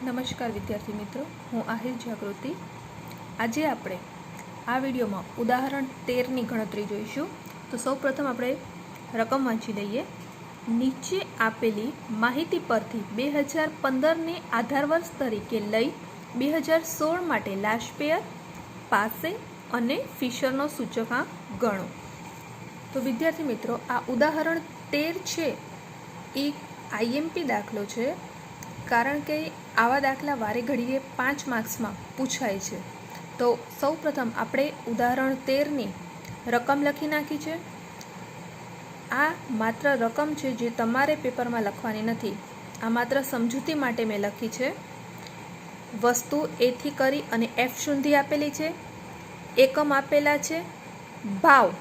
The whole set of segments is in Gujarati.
નમસ્કાર વિદ્યાર્થી મિત્રો, હું આહિર જાગૃતિ। આજે આપણે આ વિડીયોમાં ઉદાહરણ 13ની ગણતરી જોઈશું। તો સૌપ્રથમ આપણે રકમ વાંચી લઈએ। નીચે આપેલી માહિતી પરથી 2015ને આધાર વર્ષ તરીકે લઈ 2016 માટે લાશપેયર, પાસે અને ફિશરનો સૂચકાંક ગણો। તો વિદ્યાર્થી મિત્રો, આ ઉદાહરણ 13 છે એ આઈએમપી દાખલો છે, કારણ કે આવા દાખલા વારે ઘડીએ 5 માર્ક્સમાં પૂછાય છે। તો સૌ પ્રથમ આપણે ઉદાહરણ 13ની રકમ લખી નાખી છે। આ માત્ર રકમ છે જે તમારે પેપરમાં લખવાની નથી, આ માત્ર સમજૂતી માટે મેં લખી છે। વસ્તુ એથી કરી અને એફ સુધી આપેલી છે, એકમ આપેલા છે, ભાવ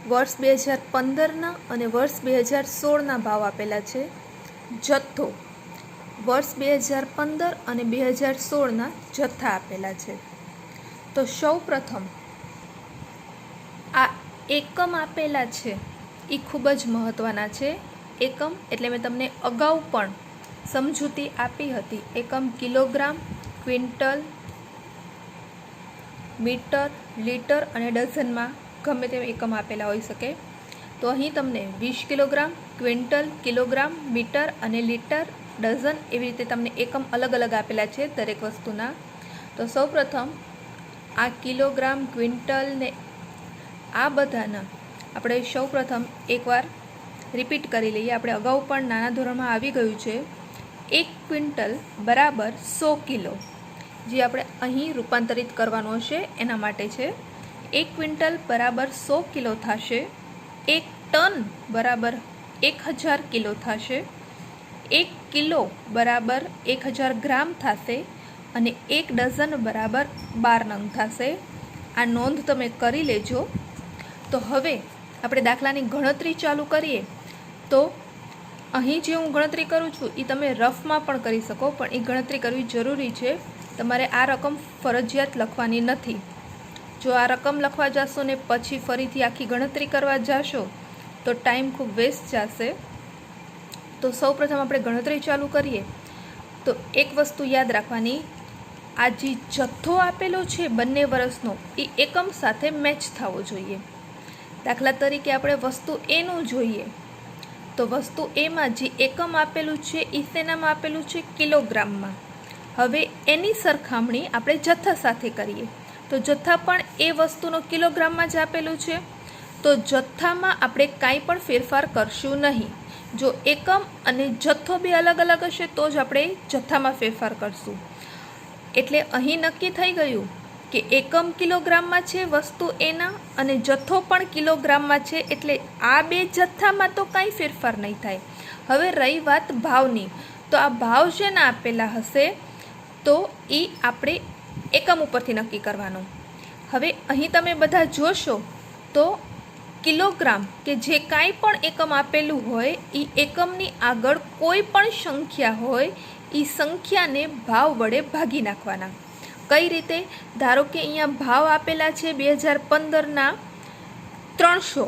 વર્ષ 2015ના અને વર્ષ 2016ના ભાવ આપેલા છે, જથ્થો વર્ષ 2015 અને 2016ના જથ્થા આપેલા છે। તો સૌ પ્રથમ આ એકમ આપેલા છે એ ખૂબ જ મહત્ત્વના છે। એકમ એટલે મેં તમને અગાઉ પણ સમજૂતી આપી હતી। એકમ કિલોગ્રામ, ક્વિન્ટલ, મીટર, લીટર અને ડઝનમાં ગમે તે એકમ આપેલા હોઈ શકે। તો અહીં તમને 20 કિલોગ્રામ, ક્વિન્ટલ, કિલોગ્રામ, મીટર અને લીટર, ડઝન એવી રીતે તમને એકમ અલગ અલગ આપેલા છે દરેક વસ્તુના। તો સૌપ્રથમ આ કિલોગ્રામ, ક્વિન્ટલ ને આ બધાના આપણે સૌપ્રથમ એકવાર રિપીટ કરી લઈએ। આપણે અગાઉ પણ નાના ધોરણમાં આવી ગયું છે। 1 ક્વિન્ટલ બરાબર 100 કિલો, જે આપણે અહીં રૂપાંતરિત કરવાનું હશે એના માટે છે। 1 ક્વિન્ટલ બરાબર 100 કિલો થશે। 1 ટન બરાબર 1000 કિલો થશે। 1 કિલો બરાબર 1000 ગ્રામ થશે અને 1 ડઝન બરાબર 12 નંગ થશે। આ નોંધ તમે કરી લેજો। તો હવે આપણે દાખલાની ગણતરી ચાલુ કરીએ। તો અહીં જે હું ગણતરી કરું છું એ તમે રફમાં પણ કરી શકો, પણ એ ગણતરી કરવી જરૂરી છે। તમારે આ રકમ ફરજિયાત લખવાની નથી। જો આ રકમ લખવા જશો ને પછી ફરીથી આખી ગણતરી કરવા જશો તો ટાઈમ ખૂબ વેસ્ટ જશે। તો સૌપ્રથમ આપણે ગણતરી ચાલુ કરીએ। તો એક વસ્તુ યાદ રાખવાની, આ જે જથ્થો આપેલો છે બંને વર્ષનો એ એકમ સાથે મેચ થવો જોઈએ। દાખલા તરીકે આપણે વસ્તુ એનું જોઈએ તો વસ્તુ એમાં જે એકમ આપેલું છે એ શેનામાં આપેલું છે? કિલોગ્રામમાં। હવે એની સરખામણી આપણે જથ્થા સાથે કરીએ તો જથ્થા પણ એ વસ્તુનો કિલોગ્રામમાં જ આપેલું છે, તો જથ્થામાં આપણે કાંઈ પણ ફેરફાર કરશું નહીં। જો એકમ અને જથ્થો બે અલગ અલગ હશે તો જ આપણે જથ્થામાં ફેરફાર કરશું। એટલે અહીં નક્કી થઈ ગયું કે એકમ કિલોગ્રામમાં છે વસ્તુ એના અને જથ્થો પણ કિલોગ્રામમાં છે, એટલે આ બે જથ્થામાં તો કાંઈ ફેરફાર નહીં થાય। હવે રહી વાત ભાવની, તો આ ભાવ જેના આપેલા હશે તો એ આપણે એકમ ઉપરથી નક્કી કરવાનો। હવે અહીં તમે બધા જોશો તો કિલોગ્રામ કે જે કાંઈ પણ એકમ આપેલું હોય એ એકમની આગળ કોઈ પણ સંખ્યા હોય એ સંખ્યાને ભાવ વડે ભાગી નાખવાના। કઈ રીતે? ધારો કે અહીંયા ભાવ આપેલા છે 2015ના 300,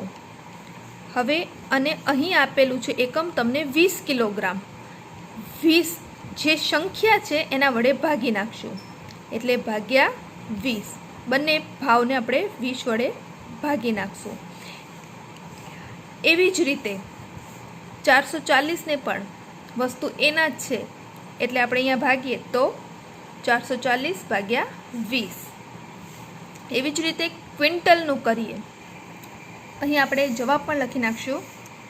હવે અને અહીં આપેલું છે એકમ તમને 20 કિલોગ્રામ। 20 જે સંખ્યા છે એના વડે ભાગી નાખશું એટલે ભાગ્યા 20, બંને ભાવને આપણે 20 વડે ભાગી નાખશું। એવી જ રીતે 440ને પણ વસ્તુ એના જ છે એટલે આપણે અહીંયા ભાગીએ તો 440 ભાગ્યા 20। એવી જ રીતે ક્વિન્ટલનું કરીએ, અહીં આપણે જવાબ પણ લખી નાખશું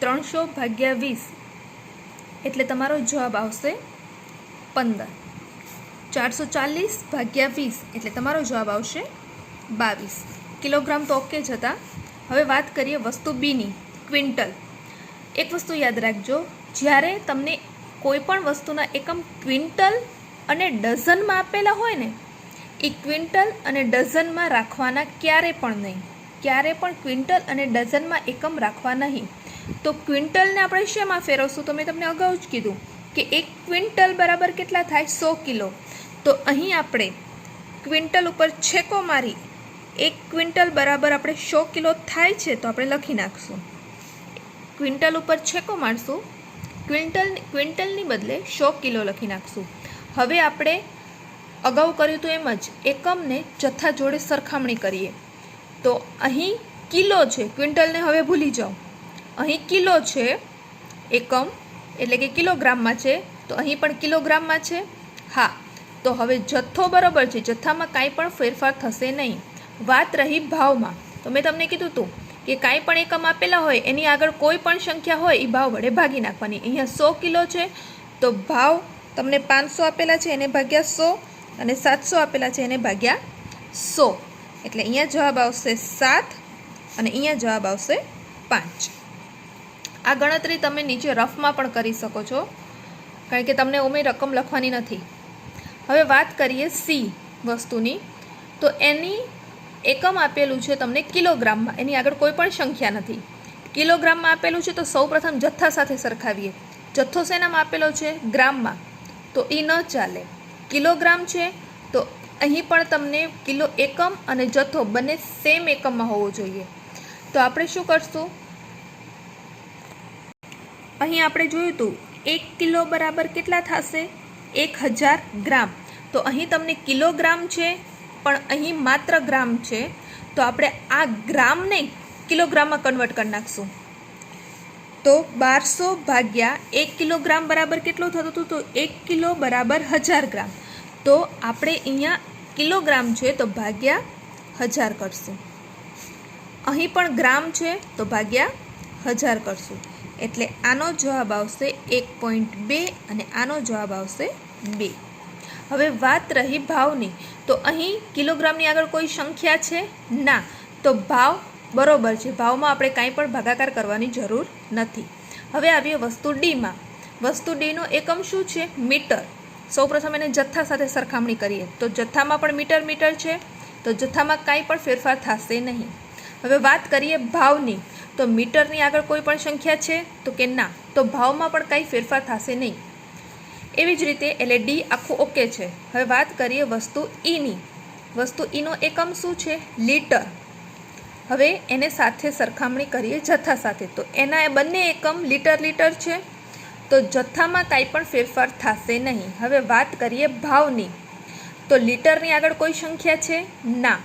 300 ભાગ્યા 20 એટલે તમારો જવાબ આવશે 15। 440 ભાગ્યા 20 એટલે તમારો જવાબ આવશે 22। કિલોગ્રામ તો ઓકે જ હતા। હવે વાત કરીએ વસ્તુ બીની, ક્વિન્ટલ। એક વસ્તુ યાદ રાખજો, જ્યારે તમને કોઈ પણ વસ્તુના એકમ ક્વિન્ટલ અને ડઝનમાં આપેલા હોય ને એ ક્વિન્ટલ અને ડઝનમાં રાખવાના ક્યારે પણ નહીં, ક્યારે પણ ક્વિન્ટલ અને ડઝનમાં એકમ રાખવા નહીં। તો ક્વિન્ટલને આપણે શેમાં ફેરવશું? તો મેં તમને અગાઉ જ કીધું કે 1 ક્વિન્ટલ બરાબર કેટલા થાય? 100 કિલો। તો અહીં આપણે ક્વિન્ટલ ઉપર છેકો મારી 1 ક્વિન્ટલ બરાબર આપણે 100 કિલો થાય છે તો આપણે લખી નાખશું। ક્વિન્ટલ ઉપર છેકો મારશું, ક્વિન્ટલની બદલે 100 કિલો લખી નાખશું। હવે આપણે અગાઉ કર્યું હતું એમ જ એકમને જથ્થા જોડે સરખામણી કરીએ. તો અહીં કિલો છે, ક્વિન્ટલને હવે ભૂલી જાઓ. અહીં કિલો છે, એકમ એટલે કે કિલોગ્રામમાં છે, તો અહીં પણ કિલોગ્રામમાં છે. હા, તો હવે જથ્થો બરાબર છે, જથ્થામાં કાંઈ પણ ફેરફાર થશે નહીં. વાત રહી ભાવમાં. તો મેં તમને કીધું હતું કે કાંઈ પણ એકમ આપેલા હોય એની આગળ કોઈ પણ સંખ્યા હોય એ ભાવ વડે ભાગી નાખવાની. અહીંયા 100 કિલો છે તો ભાવ તમને 500 આપેલા છે એને ભાગ્યા 100 અને 700 આપેલા છે એને ભાગ્યા 100. એટલે અહીંયા જવાબ આવશે 7 અને અહીંયા જવાબ આવશે 5. આ ગણતરી તમે નીચે રફમાં પણ કરી શકો છો, કારણ કે તમને ઓમે રકમ લખવાની નથી. હવે વાત કરીએ સી વસ્તુની. તો એની એકમ આપેલું છે તમને કિલોગ્રામમાં, એની આગળ કોઈ પણ સંખ્યા નથી. કિલોગ્રામમાં આપેલું છે તો સૌપ્રથમ જથ્થા સાથે સરખાવીએ. જથ્થો શેનામાં આપેલો છે? ગ્રામમાં, તો એ ન ચાલે. કિલોગ્રામ છે તો અહીં પણ તમને કિલો એકમ અને જથ્થો બંને સેમ એકમમાં હોવો જોઈએ. તો આપણે શું કરશું? અહીં આપણે જોયું હતું 1 કિલો બરાબર કેટલા થશે? 1000 ગ્રામ. તો અહીં તમને કિલોગ્રામ છે પણ અહીં માત્ર ગ્રામ છે, તો આપણે આ ગ્રામને કિલોગ્રામમાં કન્વર્ટ કરી નાખશું. તો 1200 ભાગ્યા 1 કિલોગ્રામ બરાબર કેટલું થતું હતું? તો 1 કિલો બરાબર 1000 ગ્રામ. તો આપણે અહીંયા કિલોગ્રામ છે તો ભાગ્યા 1000 કરશું. અહીં પણ ગ્રામ છે તો ભાગ્યા 1000 કરશું. એટલે આનો જવાબ આવશે 1.2 અને આનો જવાબ આવશે 2. હવે વાત રહી ભાવની. તો અહીં કિલોગ્રામની આગળ કોઈ સંખ્યા છે ના, તો ભાવ બરોબર છે. ભાવમાં આપણે કાંઈ પણ ભાગાકાર કરવાની જરૂર નથી. હવે આવીએ વસ્તુ ડીમાં. વસ્તુ ડીનો એકમ શું છે? મીટર. સૌપ્રથમ એને જથ્થા સાથે સરખામણી કરીએ તો જથ્થામાં પણ મીટર છે, તો જથ્થામાં કાંઈ પણ ફેરફાર થશે નહીં. હવે વાત કરીએ ભાવની. તો મીટરની આગળ કોઈ પણ સંખ્યા છે તો કે ના, તો ભાવમાં પણ કાંઈ ફેરફાર થશે નહીં. એવી જ રીતે એટલે ડી આખું ઓકે છે. હવે વાત કરીએ વસ્તુ ઈની. વસ્તુ ઈનો એકમ શું છે? લીટર. હવે એને સાથે સરખામણી કરીએ જથ્થા સાથે. તો એના બંને એકમ લીટર છે, તો જથ્થામાં કાંઈ પણ ફેરફાર થશે નહીં. હવે વાત કરીએ ભાવની. તો લીટરની આગળ કોઈ સંખ્યા છે ના,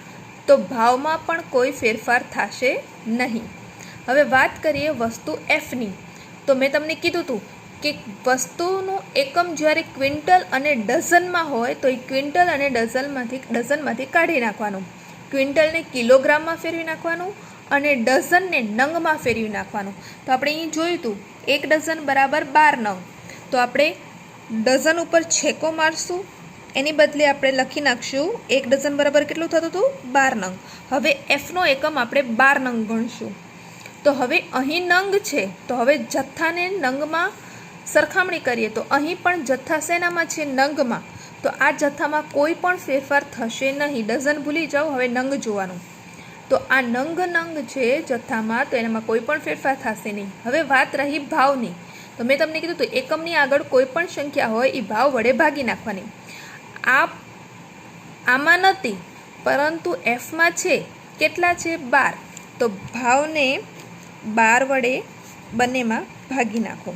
તો ભાવમાં પણ કોઈ ફેરફાર થશે નહીં. હવે વાત કરીએ વસ્તુ એફની. તો મેં તમને કીધું હતું કે વસ્તુનું એકમ જ્યારે ક્વિન્ટલ અને ડઝનમાં હોય તો એ ક્વિન્ટલ અને ડઝનમાંથી કાઢી નાખવાનું. ક્વિન્ટલને કિલોગ્રામમાં ફેરવી નાખવાનું અને ડઝનને નંગમાં ફેરવી નાખવાનું. તો આપણે અહીં જોયું હતું 1 ડઝન બરાબર 12 નંગ. તો આપણે ડઝન ઉપર છેકો મારશું, એની બદલે આપણે લખી નાખશું 1 ડઝન બરાબર કેટલું થતું હતું? 12 નંગ. હવે એફનો એકમ આપણે 12 નંગ ગણશું. તો હવે અહીં નંગ છે, તો હવે જથ્થાને નંગમાં સરખામણી કરીએ તો અહીં પણ જથ્થા શેનામાં છે? નંગમાં. તો આ જથ્થામાં કોઈ પણ ફેરફાર થશે નહીં. ડઝન ભૂલી જાઓ, હવે નંગ જોવાનું. તો આ નંગ છે જથ્થામાં, તો એનામાં કોઈ પણ ફેરફાર થશે નહીં. હવે વાત રહી ભાવની. તો મેં તમને કીધું તો એકમની આગળ કોઈ પણ સંખ્યા હોય એ ભાવ વડે ભાગી નાખવાની. આમાં નથી, પરંતુ એફમાં છે. કેટલા છે? 12. તો ભાવને 12 વડે બંનેમાં ભાગી નાખો.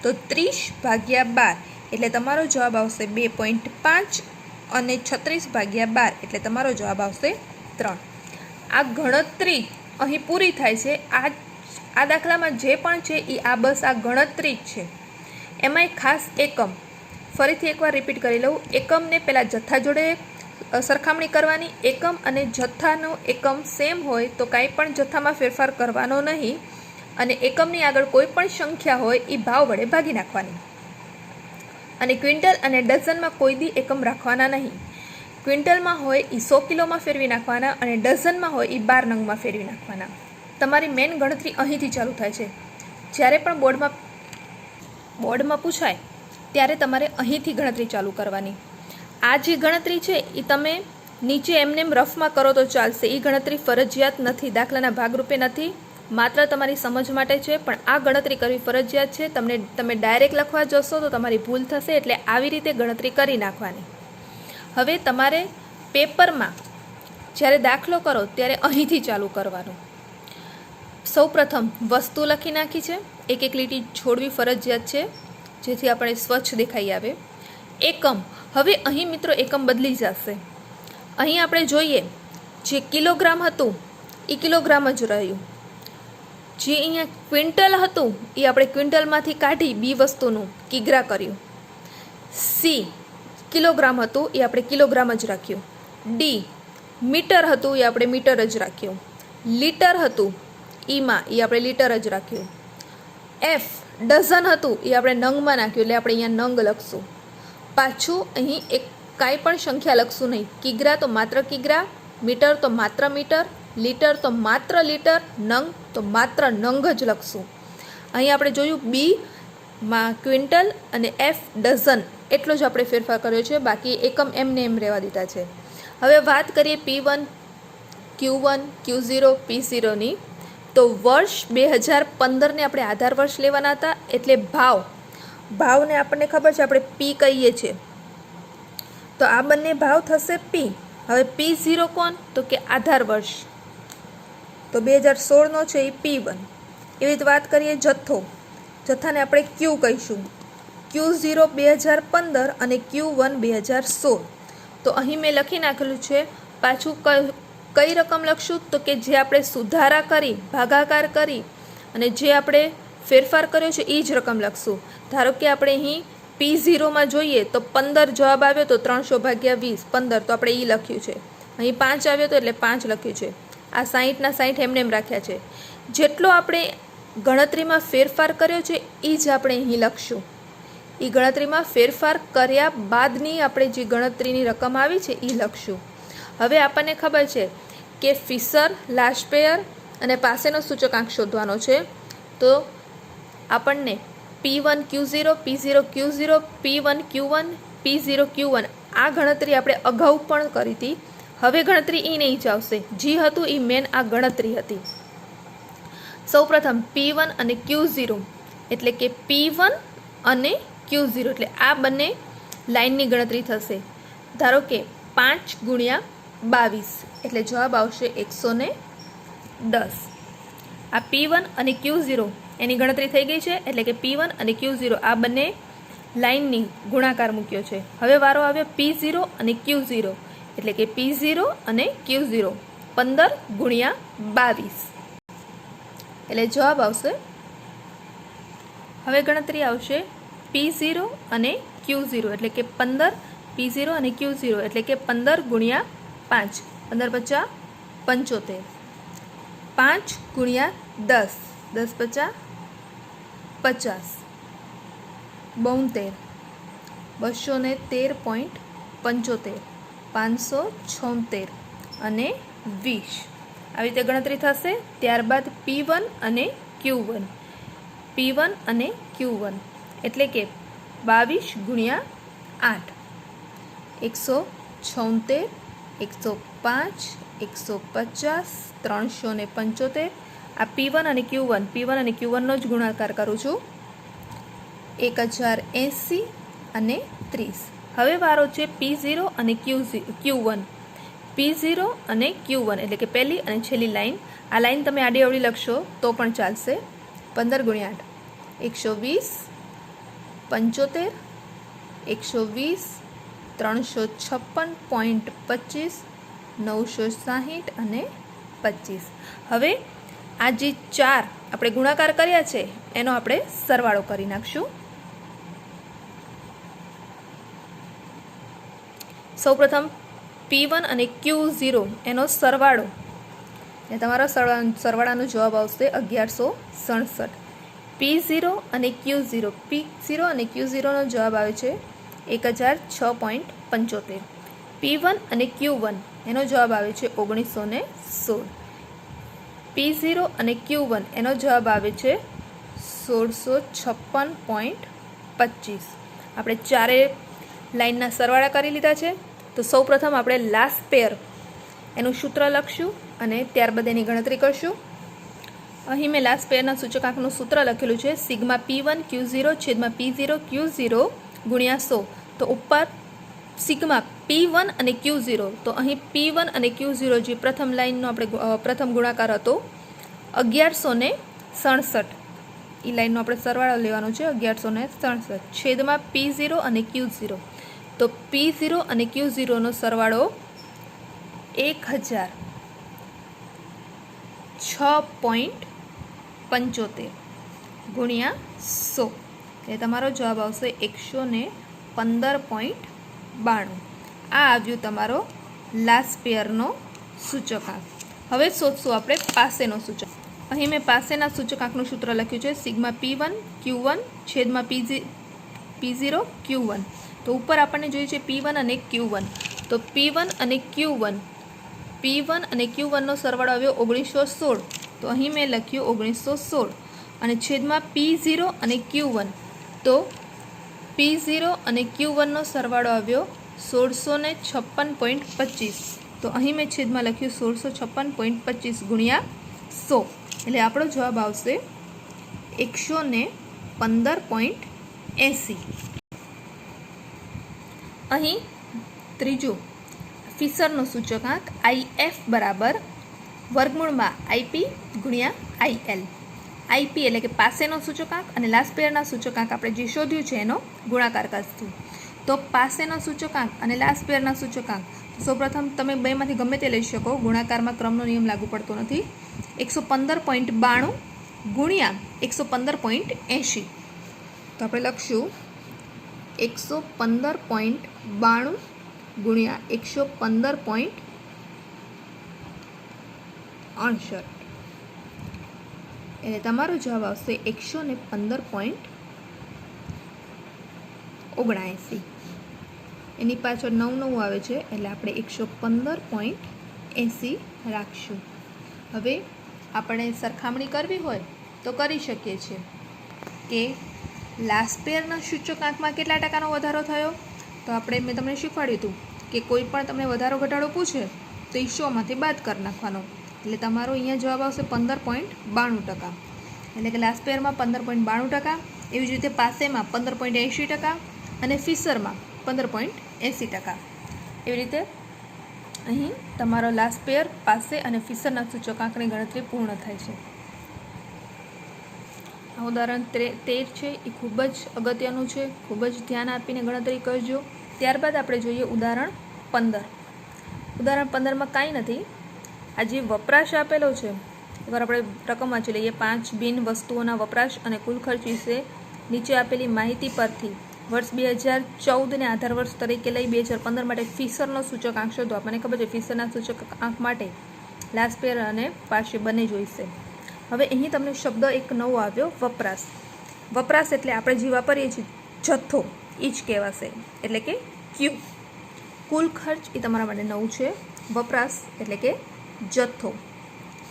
તો 30 ભાગ્યા 12 એટલે તમારો જવાબ આવશે 2.5 અને 36 ભાગ્યા 12 એટલે તમારો જવાબ આવશે 3. આ ગણતરી અહીં પૂરી થાય છે. આ દાખલામાં જે પણ છે એ બસ આ ગણતરી જ છે. એમાંય ખાસ એકમ. ફરીથી એકવાર રિપીટ કરી લઉં. એકમને પહેલાં જથ્થા જોડે સરખામણી કરવાની. એકમ અને જથ્થાનો એકમ સેમ હોય તો કાંઈ પણ જથ્થામાં ફેરફાર કરવાનો નહીં. અને એકમની આગળ કોઈ પણ સંખ્યા હોય એ ભાવ વડે ભાગી નાખવાની. અને ક્વિન્ટલ અને ડઝનમાં કોઈ દી એકમ રાખવાના નહીં. ક્વિન્ટલમાં હોય એ 100 કિલોમાં ફેરવી નાખવાના અને ડઝનમાં હોય એ 12 નંગમાં ફેરવી નાખવાના. તમારી મેઇન ગણતરી અહીંથી ચાલુ થાય છે. જ્યારે પણ બોર્ડમાં પૂછાય ત્યારે તમારે અહીંથી ગણતરી ચાલુ કરવાની. આ જે ગણતરી છે એ તમે નીચે એમને રફમાં કરો તો ચાલશે. એ ગણતરી ફરજિયાત નથી, દાખલાના ભાગરૂપે નથી, માત્ર તમારી સમજ માટે છે. પણ આ ગણતરી કરવી ફરજિયાત છે. તમે ડાયરેક્ટ લખવા જશો તો તમારી ભૂલ થશે. એટલે આવી રીતે ગણતરી કરી નાખવાની. હવે તમારે પેપરમાં જ્યારે દાખલો કરો ત્યારે અહીંથી ચાલુ કરવાનું. સૌપ્રથમ વસ્તુ લખી નાખી છે. એક લીટી છોડવી ફરજિયાત છે જેથી આપણે સ્વચ્છ દેખાઈ આવે. એકમ. હવે અહીં મિત્રો એકમ બદલી જશે. અહીં આપણે જોઈએ જે કિલોગ્રામ હતું એ કિલોગ્રામ જ રહ્યું, જે અહીંયા ક્વિન્ટલ હતું એ આપણે ક્વિન્ટલમાંથી કાઢી બી વસ્તુનું કિગ્રા કર્યું. સી કિલોગ્રામ હતું એ આપણે કિલોગ્રામ જ રાખ્યું. ડી મીટર હતું એ આપણે મીટર જ રાખ્યું. લીટર હતું ઈમાં એ આપણે લીટર જ રાખ્યું. એફ ડઝન હતું એ આપણે નંગમાં નાખ્યું એટલે આપણે અહીંયા નંગ લખશું. પાછું અહીં એક કાંઈ પણ સંખ્યા લખશું નહીં. કિગ્રા તો માત્ર કિગ્રા, મીટર તો માત્ર મીટર, લીટર તો માત્ર લીટર, નંગ તો માત્ર નંગ જ લખશું. અહીં આપણે જોયું બીમાં ક્વિન્ટલ અને એફ ડઝન એટલો જ આપણે ફેરફાર કર્યો છે, બાકી એકમ એમને એમ રહેવા દીધા છે. હવે વાત કરીએ P1, Q1, Q0, P0ની, તો વર્ષ 2015ને આપણે આધાર વર્ષ લેવાના હતા, એટલે ભાવને આપણને ખબર છે આપણે P કહીએ છીએ, તો આ બંને ભાવ થશે P. હવે P0 કોણ? તો કે આધાર વર્ષ, તો 2016નો છે એ P1. એવી રીતે વાત કરીએ જથ્થાને આપણે Q કહીશું. Q0 2015 અને Q1 2016. તો અહીં મેં લખી નાખેલું છે. પાછું કઈ રકમ લખશું? તો કે જે આપણે સુધારા કરી, ભાગાકાર કરી અને જે આપણે ફેરફાર કર્યો છે એ જ રકમ લખશું. ધારો કે આપણે અહીં P0માં જોઈએ તો 15 જવાબ આવ્યો તો 300/20 15, તો આપણે એ લખ્યું છે. અહીં 5 આવ્યો તો એટલે 5 લખ્યું છે. આ 60ના 60 એમને એમ રાખ્યા છે. જેટલો આપણે ગણતરીમાં ફેરફાર કર્યો છે એ જ આપણે અહીં લખશું. એ ગણતરીમાં ફેરફાર કર્યા બાદની આપણે જે ગણતરીની રકમ આવી છે એ લખશું. હવે આપણને ખબર છે કે ફિશર, લાસ્પેયર અને પાસેનો સૂચકાંક શોધવાનો છે. તો આપણને P1 Q0, P0 Q0, P1 Q1, P0 Q1 આ ગણતરી આપણે અગાઉ પણ કરી હતી. હવે ગણતરી એ નહીં જ આવશે, જે હતું એ મેન આ ગણતરી હતી. સૌપ્રથમ P1 અને Q0 એટલે કે P1 અને Q0 એટલે આ બંને લાઇનની ગણતરી થશે. ધારો કે 5 × 22 એટલે જવાબ આવશે 110. આ P1 અને Q0 એની ગણતરી થઈ ગઈ છે, એટલે કે P1 અને Q0 આ બંને લાઇનની ગુણાકાર મૂક્યો છે. હવે વારો આવ્યો P0 અને Q0 એટલે કે P0 અને Q0 15 × 22 એટલે જવાબ આવશે. હવે ગણતરી આવશે P0 અને Q0 એટલે કે 15, P0 અને Q0 એટલે કે 15 × 5 15 × 5 75, 5 × 10 10 × 50 72, 213.75 576 અને 20 આવી રીતે ગણતરી થશે. ત્યારબાદ P1 અને Q1 એટલે કે 22 × 8 176, 105, 150, 375. આ P1 અને Q1 નો જ ગુણાકાર કરું છું. 1080 અને 30. હવે વારો છે P0 અને Q1. P0 અને Q1 એટલે કે પહેલી અને છેલ્લી લાઈન. આ લાઈન તમે આડી અવળી લખશો તો પણ ચાલશે. 15 × 8 120, 75, 120, 356.25, 960 અને 25. હવે આ જે 4 આપણે ગુણાકાર કર્યા છે એનો આપણે સરવાળો કરી નાખશું. સૌપ્રથમ P1 અને Q0 એનો સરવાળો, ને તમારા સરવાળાનો જવાબ આવશે 1167. P0 અને Q0 નો જવાબ આવે છે 1006.75. P1 અને Q1 એનો જવાબ આવે છે 1916. P0 અને Q1 એનો જવાબ આવે છે 1656.25. આપણે ચારે લાઇનના સરવાળા કરી લીધા છે. તો સૌપ્રથમ આપણે લાસ્ટ પેર એનું સૂત્ર લખશું અને ત્યારબાદ એની ગણતરી કરશું. અહીં મેં લાસ્ટ પેરના સૂચકાંકનું સૂત્ર લખેલું છે સિગ્મા P1 Q0 છેદમાં P0 Q0 ગુણ્યા 100. તો ઉપર સિગ્મા P1 અને Q0, તો અહીં P1 અને Q0 જે પ્રથમ લાઇનનો આપણે પ્રથમ ગુણાકાર હતો 1167, એ લાઇનનો આપણે સરવાળો લેવાનો છે 1167 છેદમાં P0 અને Q0. તો P0 અને Q0નો સરવાળો 1006.75 ગુણ્યા 100, એટલે તમારો જવાબ આવશે 115.92. આ આવ્યું તમારો લાસ્ટ પેયરનો સૂચકાંક. હવે શોધશું આપણે પાસેનો સૂચક. અહીં મેં પાસેના સૂચકાંકનું સૂત્ર લખ્યું છે સિગ્મા P1 Q1 છેદમાં P0 Q1. તો ઉપર આપણને જોઈએ છે P1 અને Q1. તો P1 અને Q1નો સરવાળો આવ્યો 1916. તો અહીં મેં લખ્યું 1916 અને છેદમાં P0 અને Q1. તો P0 અને Q1નો સરવાળો આવ્યો 1656.25. તો અહીં મેં છેદમાં લખ્યું 1656.25 ગુણ્યા 100, એટલે આપણો જવાબ આવશે 115.80. અહીં ત્રીજું ફિશરનો સૂચકાંક IF બરાબર વર્ગમૂળમાં IP ગુણ્યા IL. IP એટલે કે પાસેનો સૂચકાંક અને લાસ્ટ પેયરના સૂચકાંક આપણે જે શોધ્યું છે એનો ગુણાકાર કરશું. તો પાસેનો સૂચકાંક અને લાસ્ટ પેયરના સૂચકાંક સૌપ્રથમ તમે બેમાંથી ગમે તે લઈ શકો, ગુણાકારમાં ક્રમનો નિયમ લાગુ પડતો નથી. 115.92 ગુણ્યા 115.80. તો આપણે લખશું 115.92 ગુણ્યા 115.68, એટલે તમારો જવાબ આવશે 115.79. એની પાછળ 9 આવે છે એટલે આપણે 115.80 રાખશું. હવે આપણે સરખામણી કરવી હોય તો કરી શકીએ છીએ કે લાસ્ટ પેયરના સૂચકાંકમાં કેટલા ટકાનો વધારો થયો. તો મેં તમને શીખવાડ્યું હતું કે કોઈ પણ તમને વધારો ઘટાડો પૂછે તો એ 100માંથી બાદ કરી નાખવાનો, એટલે તમારો અહીંયા જવાબ આવશે 15.92%. એટલે કે લાસ્ટ પેયરમાં 15.92%, એવી જ રીતે પાસેમાં 15.80% અને ફિશરમાં 15.80%. એવી રીતે અહીં તમારો લાસ્ટ પેયર, પાસે અને ફિશરના સૂચકાંકની ગણતરી પૂર્ણ થાય છે. આ ઉદાહરણ 13 છે એ ખૂબ જ અગત્યનું છે, ખૂબ જ ધ્યાન આપીને ગણતરી કરજો. ત્યારબાદ આપણે જોઈએ ઉદાહરણ 15. ઉદાહરણ 15માં કાંઈ નથી, આ જે વપરાશ આપેલો છે એકવાર આપણે રકમ વાંચી લઈએ. 5 બિન વસ્તુઓના વપરાશ અને કુલ ખર્ચ વિશે નીચે આપેલી માહિતી પરથી વર્ષ 2014ને આધાર વર્ષ તરીકે લઈ 2015 માટે ફિશરનો સૂચકાંક શોધો. આપણને ખબર છે ફિશરના સૂચકાંક માટે લાસ્ટ પેયર અને પાસે બંને જોઈશે. હવે અહીં તમને શબ્દ એક નવો આવ્યો, વપરાશ. વપરાશ એટલે આપણે જે વાપરીએ છીએ જથ્થો એ જ કહેવાશે, એટલે કે Q. કુલ ખર્ચ એ તમારા માટે નવું છે. વપરાશ એટલે કે જથ્થો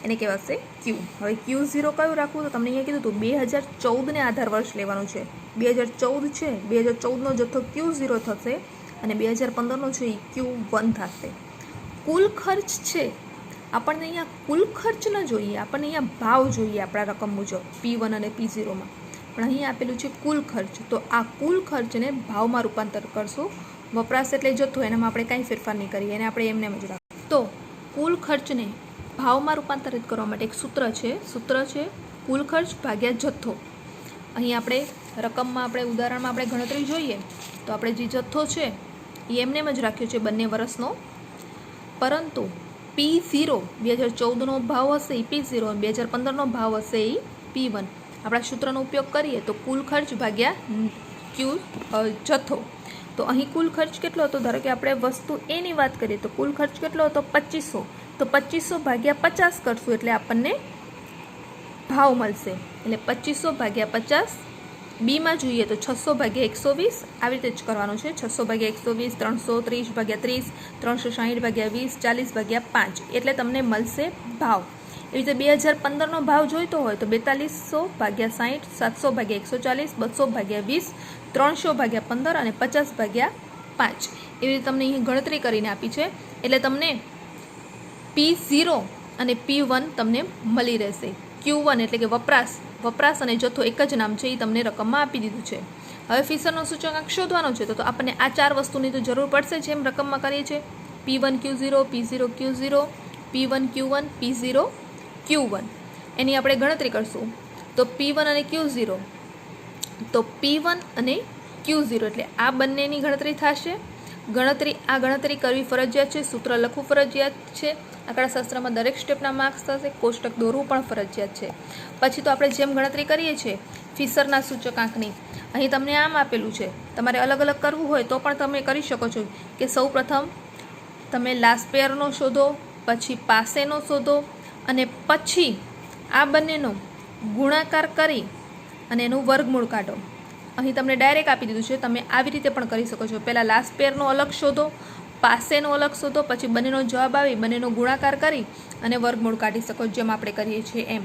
એને કહેવાશે Q. હવે Q0 કયું રાખવું, તો તમને અહીંયા કીધું હતું 2014ને આધાર વર્ષ લેવાનું છે. 2014 છે, 2014નો જથ્થો Q0 થશે અને 2015નો છે એ Q1 થશે. કુલ ખર્ચ છે, આપણને અહીંયા કુલ ખર્ચ ન જોઈએ, આપણને અહીંયા ભાવ જોઈએ આપણા રકમ મુજબ P1 અને P0માં, પણ અહીંયા આપેલું છે કુલ ખર્ચ. તો આ કુલ ખર્ચને ભાવમાં રૂપાંતર કરશું. વપરાશ એટલે જથ્થો, એનામાં આપણે કાંઈ ફેરફાર નહીં કરીએ, એને આપણે એમને જ રાખીએ. તો કુલ ખર્ચને ભાવમાં રૂપાંતરિત કરવા માટે એક સૂત્ર છે કુલ ખર્ચ ભાગ્યા જથ્થો. અહીં આપણે રકમમાં આપણે ઉદાહરણમાં આપણે ગણતરી જોઈએ તો આપણે જે જથ્થો છે એ એમને જ રાખ્યો છે બંને વર્ષનો, પરંતુ P0 2014નો ભાવ હશે એ P0 અને 2015નો ભાવ હશે એ P1. આપણા સૂત્રનો ઉપયોગ કરીએ તો કુલ ખર્ચ ભાગ્યા જથ્થો. તો અહીં કુલ ખર્ચ કેટલો હતો, ધારો કે આપણે વસ્તુ એની વાત કરીએ તો કુલ ખર્ચ કેટલો હતો 2500. તો 2500 ભાગ્યા 50 કરશું એટલે આપણને ભાવ મળશે. એટલે 2500 ભાગ્યા 50. બીમાં જોઈએ તો 600 ભાગ્યા 120, આવી રીતે જ કરવાનું છે. 600 ભાગ્યા 120, 330 ભાગ્યા 30, 360 ભાગ્યા 20, 40 ભાગ્યા 5, એટલે તમને મળશે ભાવ. એવી રીતે 2015નો ભાવ જોઈતો હોય તો 4200 ભાગ્યા 60, 700 ભાગ્યા 140, 200 ભાગ્યા 20, 300 ભાગ્યા 15 અને 50 ભાગ્યા 5. એવી રીતે તમને અહીં ગણતરી કરીને આપી છે, એટલે તમને P0 અને P1 તમને મળી રહેશે. Q1 એટલે કે વપરાશ અને જથ્થો એક જ નામ છે, એ તમને રકમમાં આપી દીધું છે. હવે ફિશરનો સૂચકાંક શોધવાનો છે તો આપણને આ 4 વસ્તુની તો જરૂર પડશે, જેમ રકમમાં કરીએ છીએ. P1 Q0, P0 Q0, P1 Q1, P0 Q1. એની આપણે ગણતરી કરશું. તો P1 અને Q0, તો P1 અને Q0 એટલે આ બંનેની ગણતરી થશે. ગણતરી કરવી ફરજિયાત છે, સૂત્ર લખવું ફરજિયાત છે, આંકડાશાસ્ત્રમાં દરેક સ્ટેપના માર્ક્સ થશે, કોષ્ટક દોરવું પણ ફરજિયાત છે. પછી તો આપણે જેમ ગણતરી કરીએ છીએ ફિશરના સૂચકાંકની, અહીં તમને આમ આપેલું છે, તમારે અલગ અલગ કરવું હોય તો પણ તમે કરી શકો છો કે સૌ પ્રથમ તમે લાસ્ટ પેયરનો શોધો, પછી પાસેનો શોધો અને પછી આ બંનેનો ગુણાકાર કરી અને એનું વર્ગમૂળ કાઢો. અહીં તમને ડાયરેક્ટ આપી દીધું છે, તમે આવી રીતે પણ કરી શકો છો. પહેલાં લાસ્ટ પેયરનો અલગ શોધો, પાસેનો અલગ શોધો, પછી બંનેનો જવાબ આવી બંનેનો ગુણાકાર કરી અને વર્ગમૂળ કાઢી શકો, જેમ આપણે કરીએ છીએ એમ.